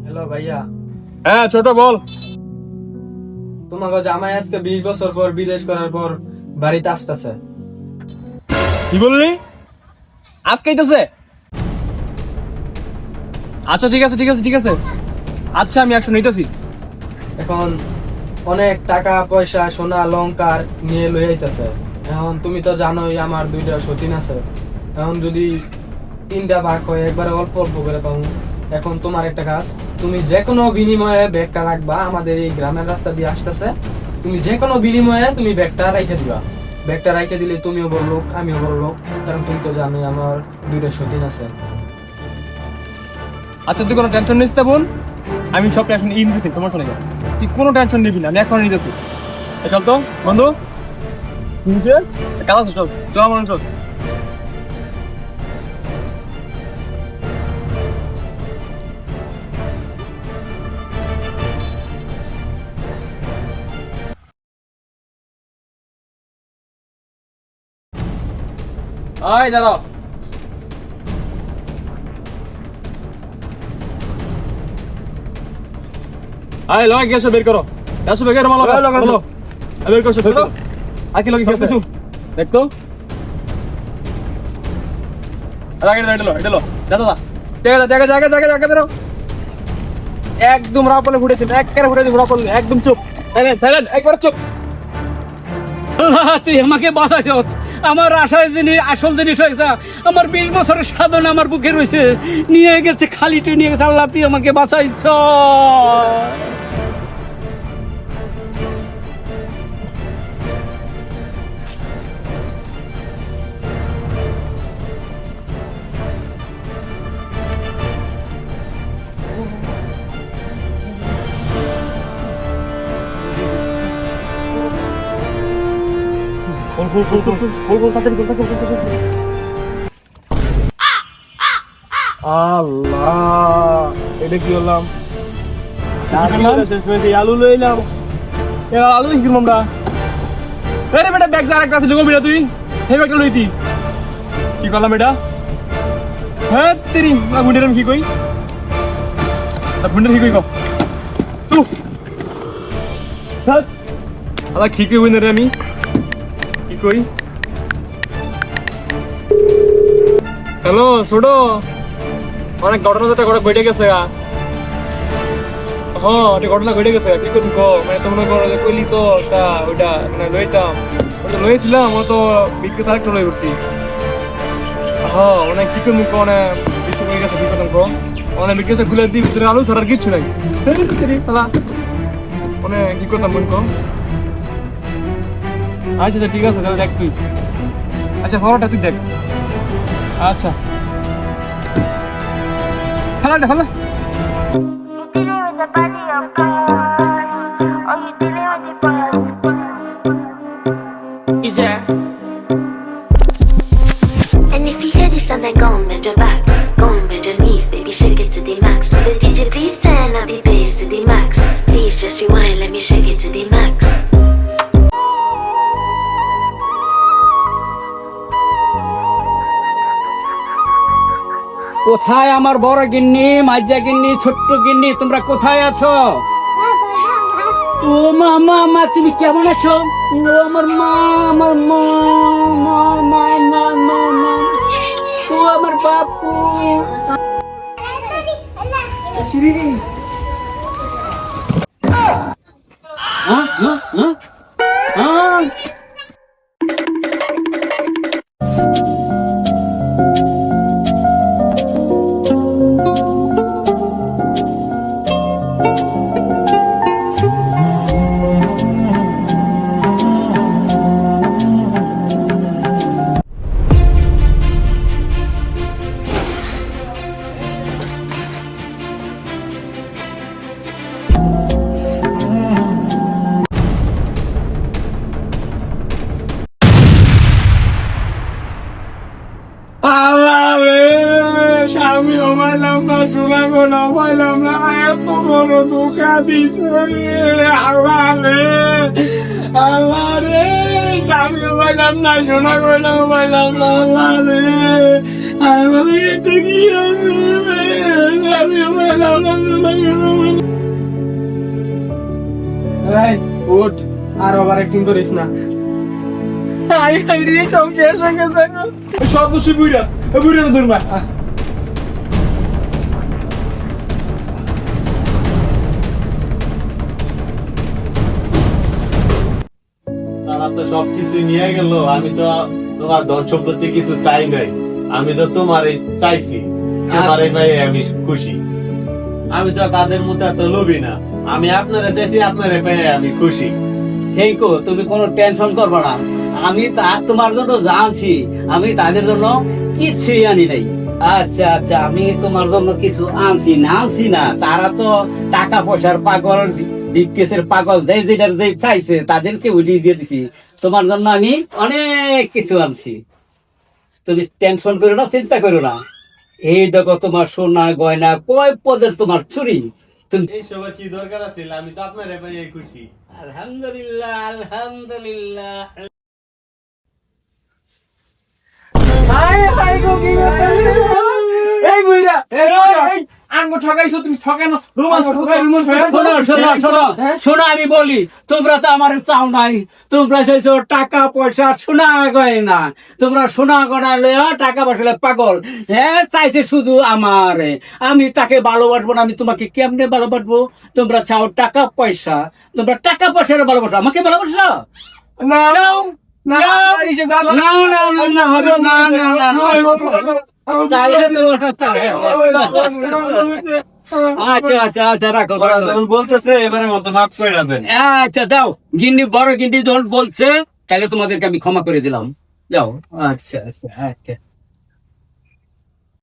Hello ভাইয়া। হ্যাঁ ছোট বল। তোমাকে জামাই আজকে 20 বছর পর বিদেশ করার পর বাড়িতে আসতেছে। কি বললি? আজকে আইতাছে? আচ্ছা ঠিক আছে ঠিক আছে ঠিক আছে, আচ্ছা আমি অ্যাকশন নিতেছি। এখন অনেক টাকা পয়সা সোনা অলংকার নিয়ে লই আইতাছে। এখন তুমি তো জানোই আমার 2টা সতীন আছে। এখন যদি 3টা ভাগ হয় একবারে অল্প অল্প করে পাবো। এখন তোমার একটা কাজ, তুমি যে কোনো বিনিময়ে ব্যাগটা রাখবা, আমাদের এই গ্রামের রাস্তা দিয়ে আসতেছে। তুমি যে কোনো বিনিময়ে তুমি ব্যাগটা রাইখে দিবা। ব্যাগটা রাইখে দিলে তুমিও বড় লোক, আমিও বড় লোক, কারণ তুমি তো জানোই আমার 2টা সতীন আছে। আচ্ছা তুই কোনো টেনশন নিস না বোন, আমি সব টেনশন দিতেছি তোমার শোনে। তুই কোনো টেনশন নিবি না, আমি এখন নিয়ে যাবো। চল তো বন্ধু, কাজ চল চল আমার চল। আয় দাঁড়াও। আয় লগে গ্যাস বের করো, গ্যাস বের করো মালো মালো বের করছো বের করো। আর কি লগে গ্যাস দেখতো আগে এটা লো দাদা জায়গা জায়গা জায়গা জায়গা জায়গা বেরো। একদম রাপলে ফুটেছে, একবারে ফুটেছে রাপলে, একদম চুপ, সাইলেন্ট সাইলেন্ট, একবার চুপ। তুই আমাকে বাঁচাইছ, আমার আশায় জিনিস আসল জিনিস হয়েছে। আমার 20 বছরের সাধন আমার বুকে রয়েছে, নিয়ে গেছে খালি তুই নিয়ে গেছে। আল্লাহ তুই আমাকে বাঁচাইছ। আল্লাহ এটা কি হলাম? আলু লইলাম, আলু কিরম আমরা। আরে বেটা ব্যাগ যা একটা আছে ঢুকবি না তুই, এই ব্যাগটা লইতি কি করলাম এটা? হ্যাঁ তেরি গুন্ডের আমি কি কই, গুন্ডের কি কই কো তুই আলা কি কই গুন্ডের আমি কি কই? হ্যালো ছোট, অনেক ঘটনা যেটা ঘটে গেছে। হ্যাঁ ঘটনা ঘটে গেছে, কি করবি কো? মানে তোমরা কইলি তো ওইটা মানে লইতাম, ওটা লইছিলাম, ও তো বিক্রেতা আরেকটা লই করছি। হ্যাঁ মানে কি করবি কো, মানে বিক্রি হয়ে গেছে বিক্রেতা কো, মানে বিক্রেতা খুলে দিই, ভিতরে আলু ছাড়ার কিচ্ছু নাই। মানে কি করতাম মন কো? আচ্ছা আচ্ছা ঠিক আছে তাহলে দেখ তুই, আচ্ছা ফটোটা তুই দেখ। আচ্ছা ফালা ফালা। And if you hear this and then go and bend your back, go and bend your knees, baby shake it to the max. Will the DJ please turn up the bass to the max? Please just rewind, let me shake it to the max. কোথায় আমার বড় গিন্নি, মাইজা গিন্নি, ছোট্ট গিন্নি, তোমরা কোথায় আছো? ও মা মা মা, তুমি কেমন আছো? ও আমার মা, আমার মা মা মা মা মা মা, ও আমার বাপু। হ্যাঁ হ্যাঁ হ্যাঁ হ্যাঁ। আমিও পাইলাম না, শোনা গোনা পাইলাম না, এত বড় ধোকা দিছে আল্লাহ রে। আল্লাহ রে, স্বামী পাইলাম না, সোনা কইলাম পাইলাম না, আল্লাহ রে, আমি তুই কি আমি পাইলাম না, সোনা কইলাম না। এই উঠ, আর ওভার অ্যাক্টিং করিস না। আই আই রে, তো শেষ হয়ে গেছে। সব দোষী বুইরা, বুইরা ধরবা। তারা তো সবকিছু নিয়ে গেল, আমি তো তোমার ধন সম্পত্তি কিছু চাই নাই, আমি তো তোমার চাইছি, তোমার ভাই আমি খুশি। আমি তো তাদের মতো এত লোভী না, আমি আপনারা চাইছি, আপনারা পেয়ে আমি খুশি। ঠিক তুমি কোনো টেনশন করবে না, আমি তোমার জন্য জানছি, আমি তাদের জন্য কিছুই আনি নাই। আচ্ছা আচ্ছা, আমি তোমার জন্য কিছু আনছি না, তারা তো টাকা পয়সার পাগল, ডিপকেসের পাগল, যে যেটার যে চাইছে তাদেরকে উঠিয়ে দিয়ে দিছি। তোমার জন্য আমি অনেক কিছু আনছি, তুমি টেনশন করো না, চিন্তা করো না। এই দেখো তোমার সোনা গয়না, কয় পদের তোমার চুরি। তুমি এই সবার কি দরকার আছে, আমি তো আপনারা পেয়ে খুশি। আলহামদুলিল্লাহ, আলহামদুলিল্লাহ। এই বুইরা, এই আঙ্গো ঠকাইছো তুমি, ঠকানো রোমান্স শোনো আমি বলি, তোমরা তো আমার চাও নাই, তোমরা চাইছো টাকা পয়সা, সোনা গয়না। তোমরা সোনা গয়না লইয়া টাকা পয়সা লইয়া পাগল। হ্যাঁ, চাইছে শুধু আমার, আমি তাকে ভালোবাসবো না, আমি তোমাকে কেমনে ভালোবাসবো? তোমরা চাও টাকা পয়সা, তোমরা টাকা পয়সার ভালোবাসো, আমাকে ভালোবাসো না নাও, না নাও। ইসে না না না না হবে না না না না। তাহলে তোমার সাথে আচ্ছা আচ্ছা আচ্ছা, রাখো ওরা রাখো। যখন বলতেছে এবারে মতো মাফ করে দেন। আচ্ছা দাও, গিন্নি বড় গিন্নি যখন বলছে তাহলে তোমাদেরকে আমি ক্ষমা করে দিলাম, যাও। আচ্ছা আচ্ছা আচ্ছা।